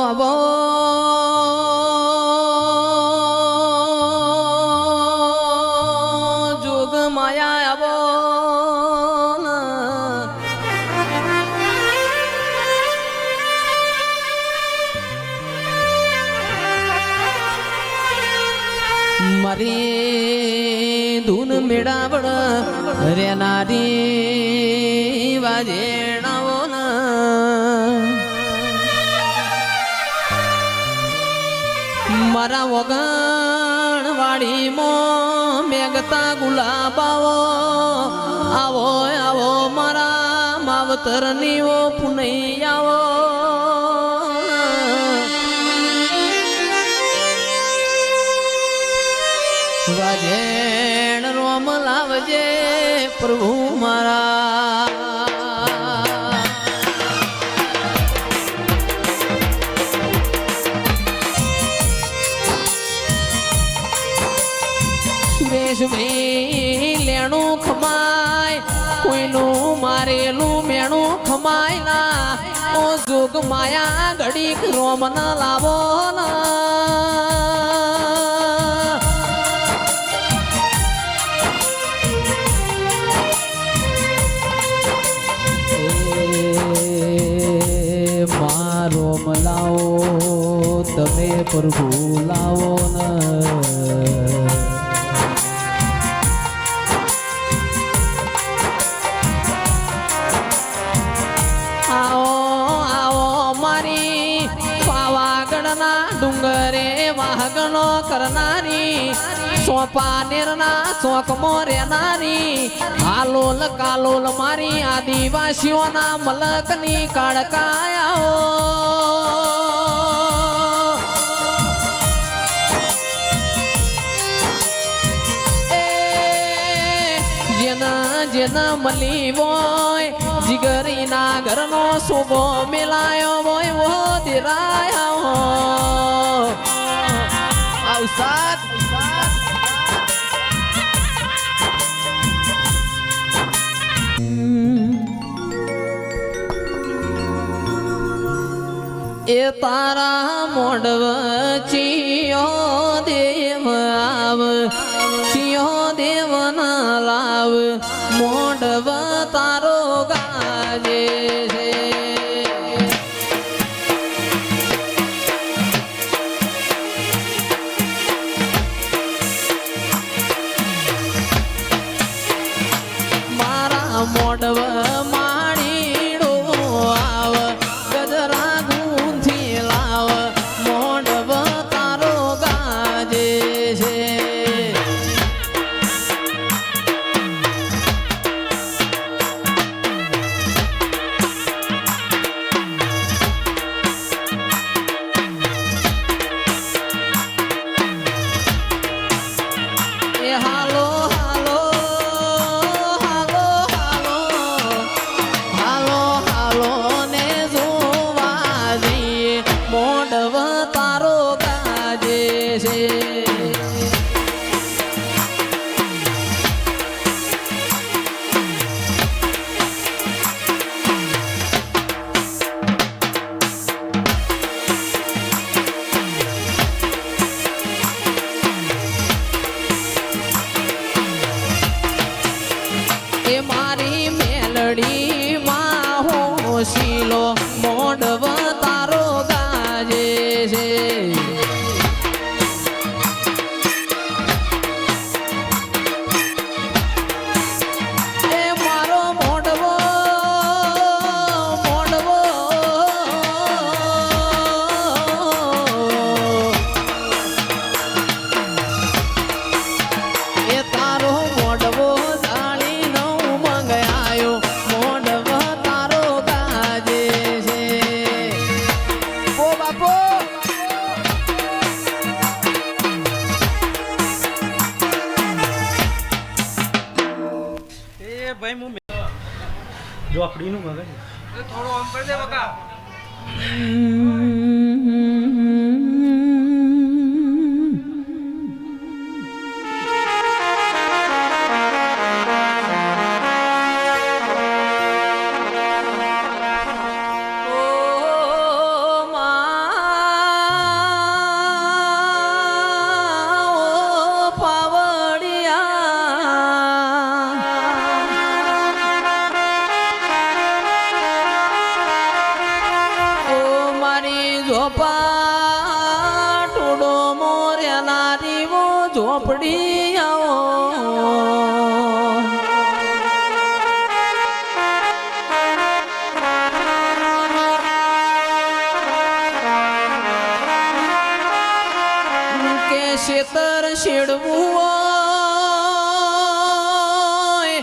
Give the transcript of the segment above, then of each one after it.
આવો જોગ માયા આવો મારી ધૂન મેળાવડ રેનારી વાજેણાવો મારા વગણ વાડીમાં મેઘતા ગુલાબાવો આવો આવો મારા માવતરની ઓ પુનઈ આવો વાજેણ રોમ લાવજે પ્રભુ મારા લેણું ખમાય કોઈનું મારેલું મેણું ખમાય ના ઓ જોગ માયા ઘડીક રોમ ના લાવો મારો મલાવો તમે પ્રભુ લાવો ડુંગરે વાહગણો કરનારી સોપા નેરના ચોક મોરેનારી હાલોલ કાલોલ મારી આદિવાસીઓના મલકની કાળકાયાઓ જેના જેના મળી હોય જીગરીના ઘરનો શોભો મેલાયો હોય વો દિરાયા આવસાદ એ તારા મોડવ ચિયો દેવ આવ ચિયો દેવ ના લાવ મોડવ તારો ગાજે છે મોડવ માણીડો આવ ગજરા ગુંથી લાવ મોડવ તારો ગાજે છે એ હાલો મારી મેલડી માં હોશીલો મોડવ તારો ગાજે છે એ મારો મોડવો મોડવો એ તારો મોડવો ભાઈ હું જો આપડીનું મગજ થોડો આમ કરી દે બકા ઓ મા ઝોપા ટોડો મોર્યાના દીવો ઝોપડી આવો કે શેતર શેડવું હોય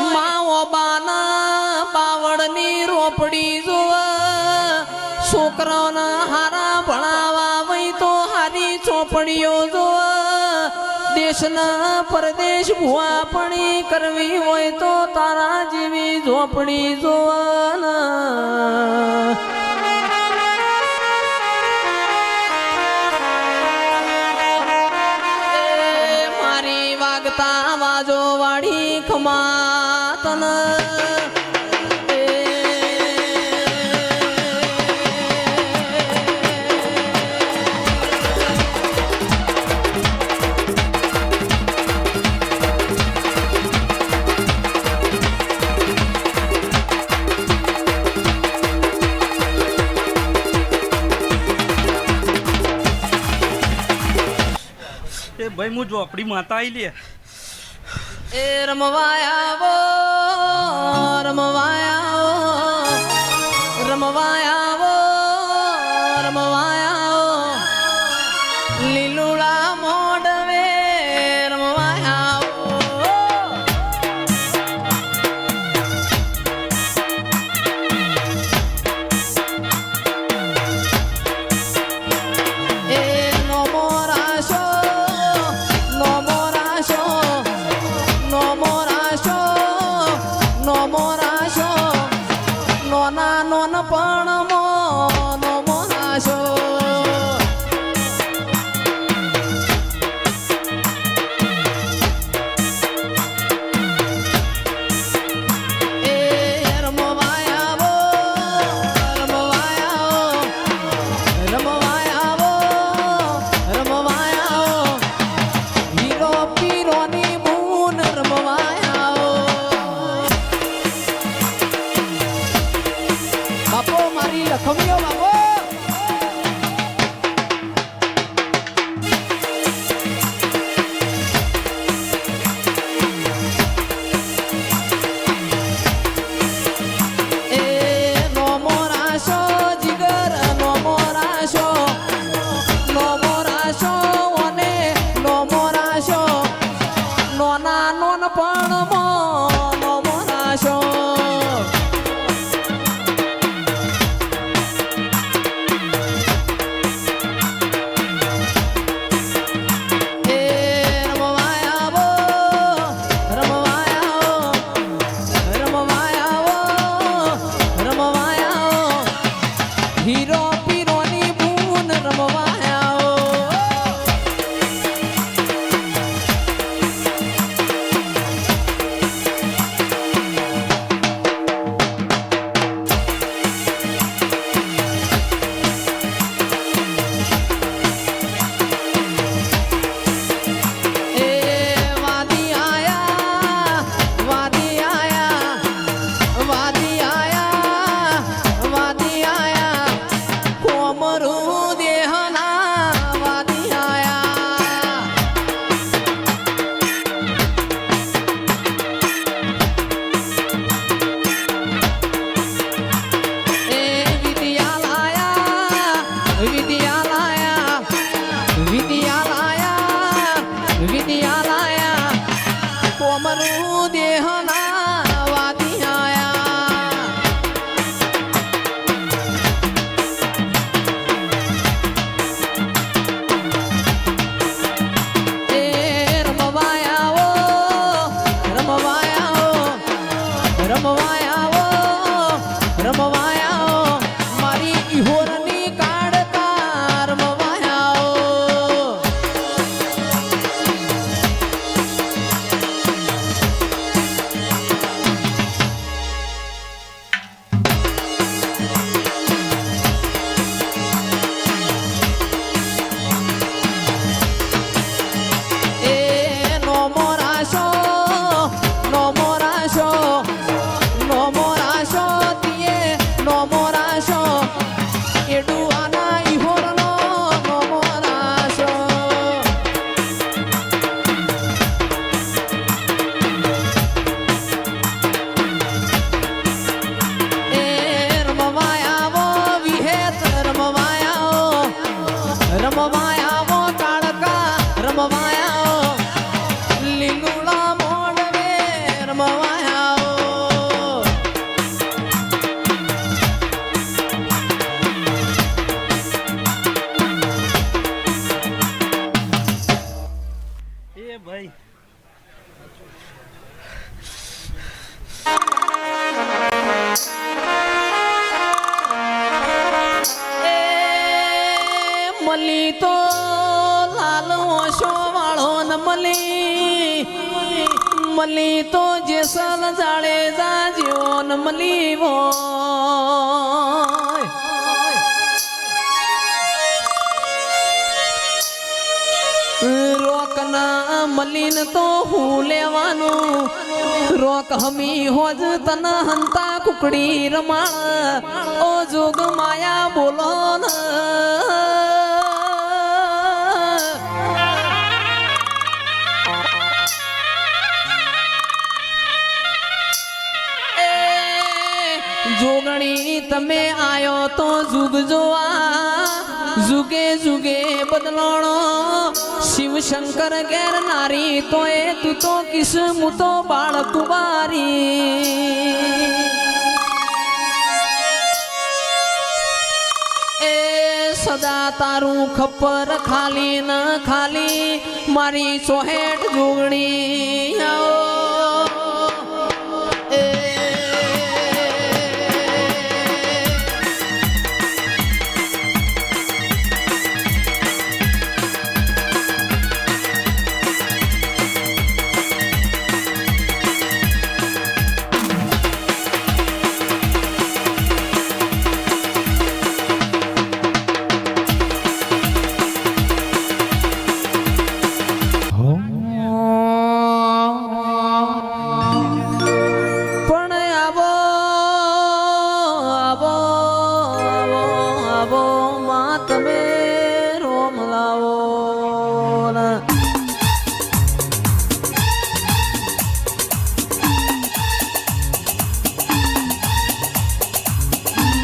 માવો બાના બાવળની રોપડી જોવા છોકરાઓના હારા ભણાવા વઈ તો હારી ચોપડીઓ જોવા દેશના પરદેશ ભૂવા પણી કરવી હોય તો તારા જેવી ઝોપડી જોવાના વાજો વાળી ખમાતન એ ભાઈ હું ઝોપડી માતા આવી લે એ રમવાયાવો રમવાયાવો રમવાયાવો રમવાયાવો લીલુડા મોડવે રમવાયાવો એ નો મોરાશો નો મોરાશો નો મોરાશો નો મોરાશો નોના નોન પણ નો મોરાશો એ રમવાયાવો રમવાયાવો રમવાયાવો રમવાયાવો હીરો પીરોની બૂન રમવાયાવો બાપો મારી લખમીઓ બાપો એ નો મોરાશો જીગર નો મોરાશો નો મોરાશો અને નો મોરાશો નોના નોન પણ નો મોરાશો એ રમવાયાવો રમવાયાવો રમવાયાવો રમવાયાવો હીરો પીરોની બૂન રમવાયાવો એ વાદી આયા વાદી આયા વાદી આયા વાદી આયા કોમરું દેહના વાદી આયા એ વિદ્યાલયા વિદ્યાલયા વિદ્યાલયા વિદ્યાલયા કોમરું દેહના વાદી આયા એ રમવાયાવો રમવાયાવો રમવાયાવો રમવાયાવો મારી ઈહોરની કાઢતા રમવાયાવો રમવાયાવો કાળકા રમવાયાવો લીલુડા મોડવે રમવાયાવો એ ભાઈ મલી તો લાલ ઓશો વાળો ન મલી તો જેસલ જાડે જાજ્યો ન મલી રોક ના મલીન તો હું લેવાનું રોક હમી હોજ તન હંતા કુકડી રમાણ ઓ જોગ માયા બોલો ન જોગણી તમે આયો તો જુગ જોવા જુગે જુગે બદલાણો શિવ શંકર ઘેર નારી તો એ તું તો કિસ્મુ તો બાળ કુમારી એ સદા તારું ખપ્પર ખાલી ન ખાલી મારી સોહેઠ જોગણી આવો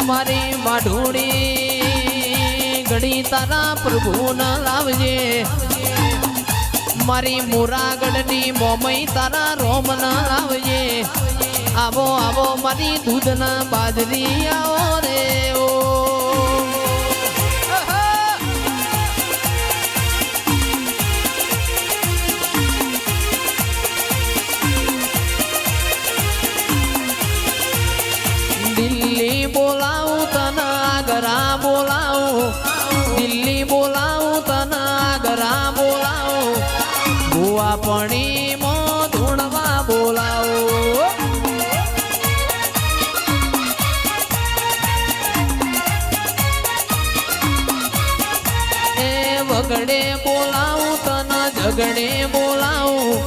મારી માઢોડી ઘડી તારા પ્રભુ ન લાવજે મારી મોરાગઢની મોમઈ તારા રોમ ન લાવજે આવો આવો મારી દૂધ ના બાજરી આવો રે ઓ દિલ્હી બોલાવું તને આગરા બોલાવું દિલ્હી બોલાવું તને આગરા બોલાવું ગોવા પણી મો ધૂણવા બોલાવું એ વગડે બોલાવું તને ઝગડે બોલાવું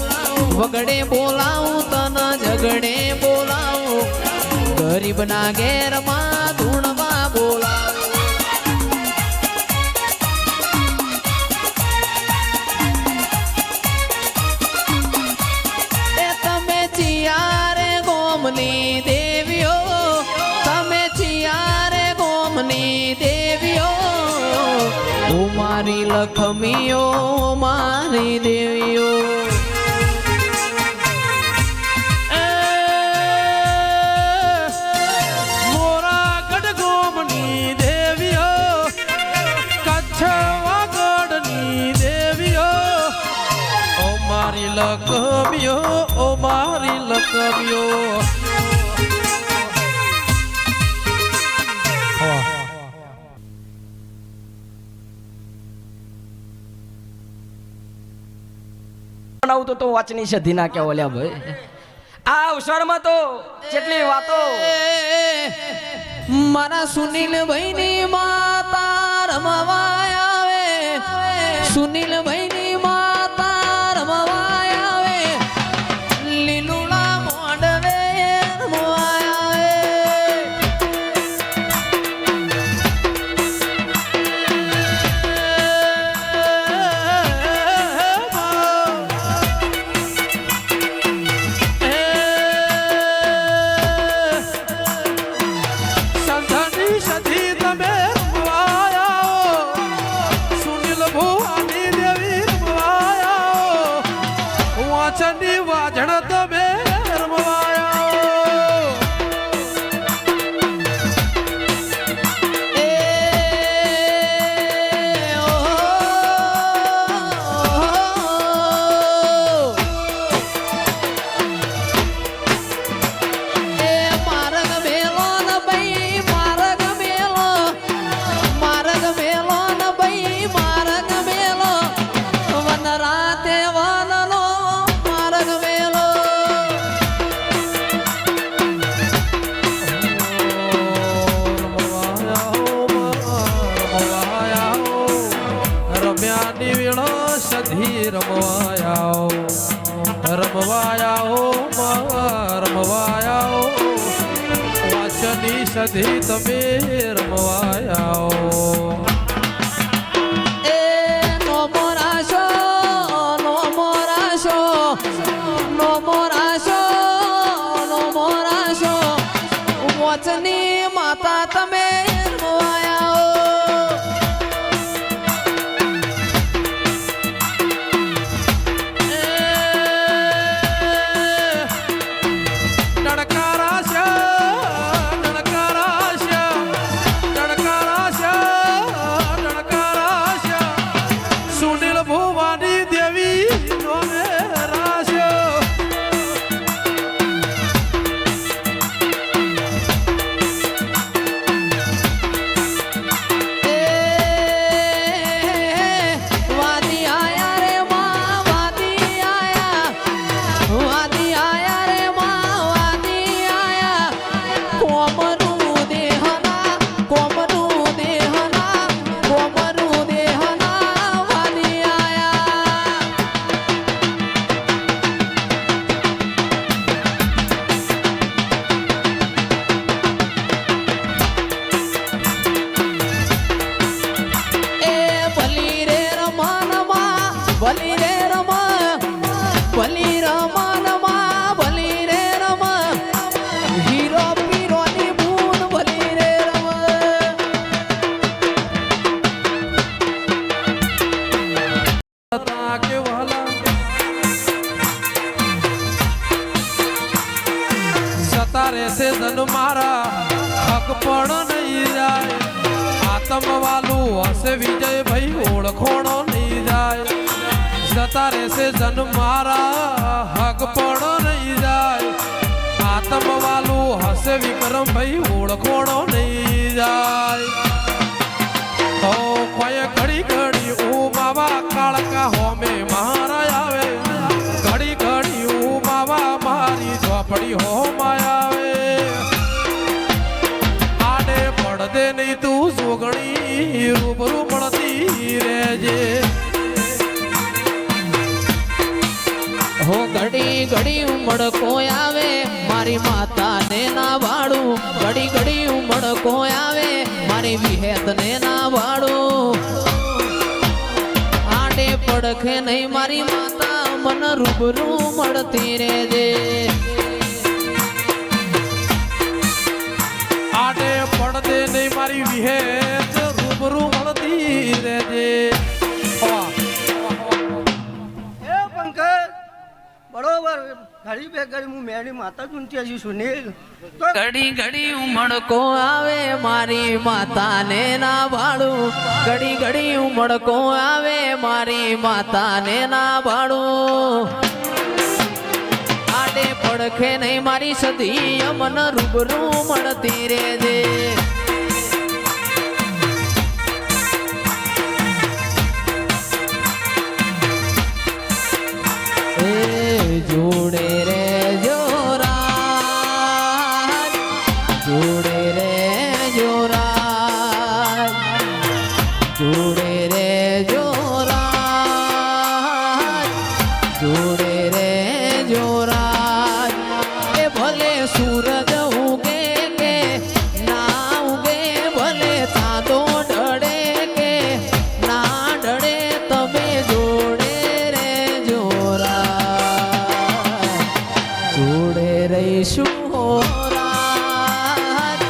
વગડે બોલાવું તને ઝગડે બોલાવું ગરીબ ના ઘેર માં ધૂણવા બોલાવું એ તમે ચિયારે ગોમની દેવીઓ તમે ચિયારે ગોમની દેવીઓ ઓ મારી લખમીઓ મારી દેવીઓ લકમ્યો ઓ મારી લકમ્યો બનાવતો તો વાચની સધી ના કે ઓલ્યા ભાઈ આ અવસરમાં તો કેટલી વાતો મારા સુનિલ ભાઈ ની માતા રમવા આવે સુનિલ ભાઈ ની માતા રમવા આવે લીલુડા મોડવે રમવા આવે સંધાની સધી તમે રમવા આવો સુનિલ ભવાની વેળો સધી રમવાયાઓ રમવાયાઓ રમવાયાઓ વાચની સધી તમે રમવાયાઓ નો મોરાશો નો મોરાશો નો મોરાશો નો મોરાશો વચની માતા તમે રમવાયાઓ ભલી રે રમા ભલી રમા ભલી રે રમા હીરો પીરોની બૂન ભલી રે રમા કે વાલા સતા રહેશે ધન મારા હક પણ નહીં જાય આતમ વાલું હશે વિજય ભાઈ ઓળખોણો નહીં જાય જતા રહેશે જન મારા હક પણ નહીં જાય આતમ વાલું હશે વિક્રમ ભાઈ ઓળખોણો નહીં જાય ઓ કોઈ ઘડી ઘડી ઓ માવા કાળકા હોમે મારા આવે ઘડી ઘડી ઓ માવા મારી ઝોપડી હોમાં આવે આડે પડદે નહીં તું જોગણી રૂબરૂ મળતી રહેજે હો ઘડી ઘડી ઉમળકો આવે મારી માતાને ના વાળું ઘડી ઘડી ઉમળકો આવે મારી વિહેતને ના વાળું આડે પડખે નહીં મારી માતા મન રૂબરૂ મળતી રહેજે આડે પડદે નહીં મારી વિહેત રૂબરૂ મળતી રહેજે બરોબર ઘડી બે ઘડી હું મેરી માતા ચૂંટી હજી સુનિલ ઘડી ઘડી ઉમળકો આવે મારી માતાને ના ભાડું ઘડી ઘડી ઉમળકો આવે મારી માતાને ના ભાડું આડે પડખે નહીં મારી સધી મન રૂબરૂ મળતી રહેજે જોડે રે જોરાજ જોડે રે જોરાજ જોડે રે જોરાજ જોડે રે જોરાજ એ ભલે સૂરજ ઉગે કે ના ઉગે ભલે ચાંદો ઢળે કે ના ઢળે તમે જોડે રે જોરાજ જોડે રહીશું હો રાજ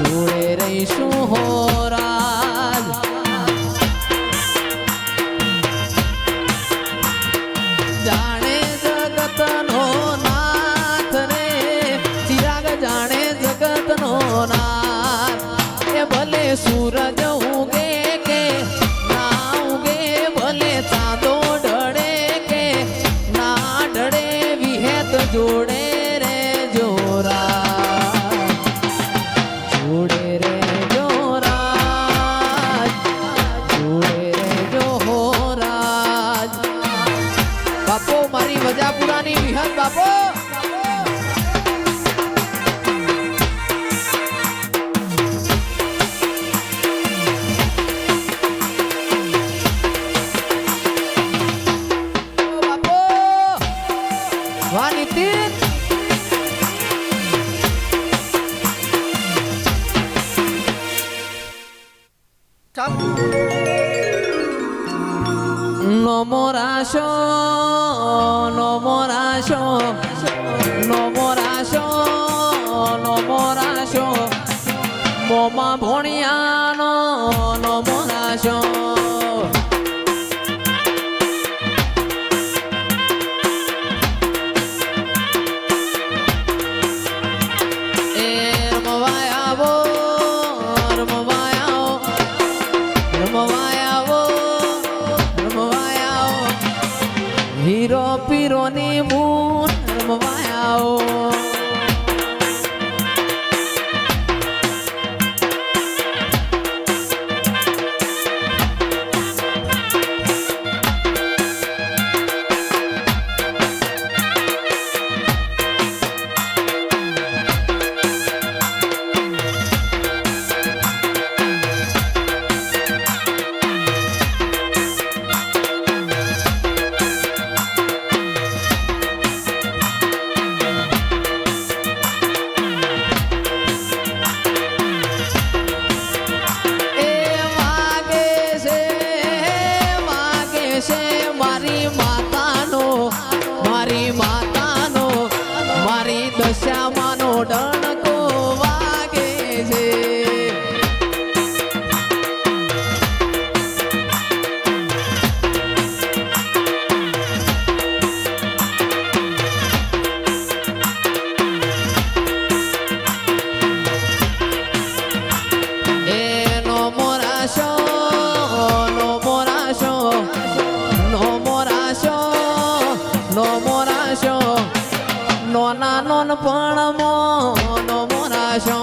જોડે રહીશું હો રાજ જાણે જગતનો નાથ રે ચિરાગ જાણે જગતનો નાથ એ ભલે સૂરજ ઉગે કે ના ઉગે ભલે ચાંદો ઢળે કે ના ઢળે વિહેત જોડે રે જોરાજ જોડે રે જોરાજ જોડે રે જોરાજ બાપો મારી વજાપુરાની વિહત બાપો મોરાશો નો મોરાશો નો મોરાશો નો મોરાશો મોમાં ભોણિયાનો નો મોરાશો એ રમવાય આવો રમવાય આવો રમવાય આવો રમવાય આવો હીરો પીરોની મૂન રમવાય આવો દશામાનો ડણકો વાગે છે એનો મોરાશો નો મોરાશો નો મોરાશો નો મોરાશો નોના નોન પણ નો મોરાશો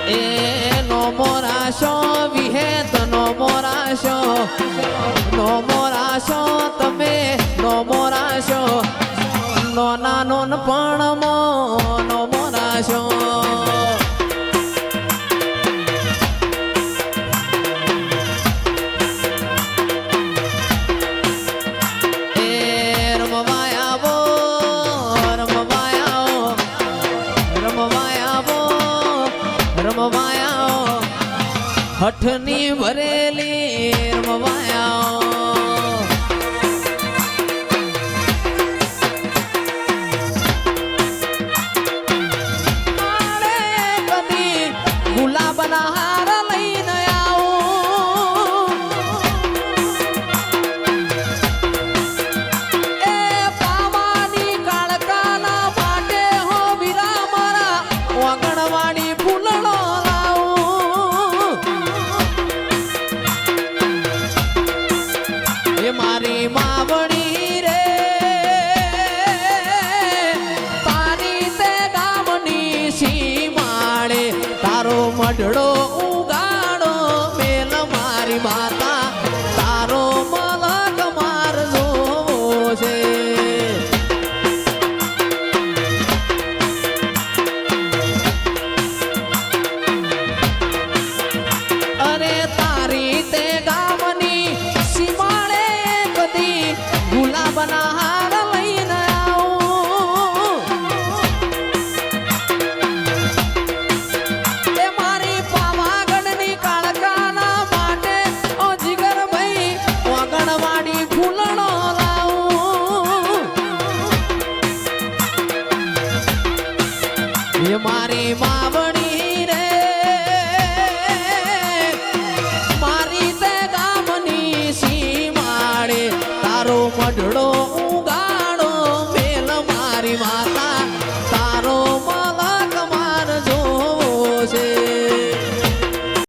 એ નો મોરાશો વિહેત નો મોરાશો તમે નો મોરાશો નોના નોન પણ નો મોરાશો હઠની ભરેલી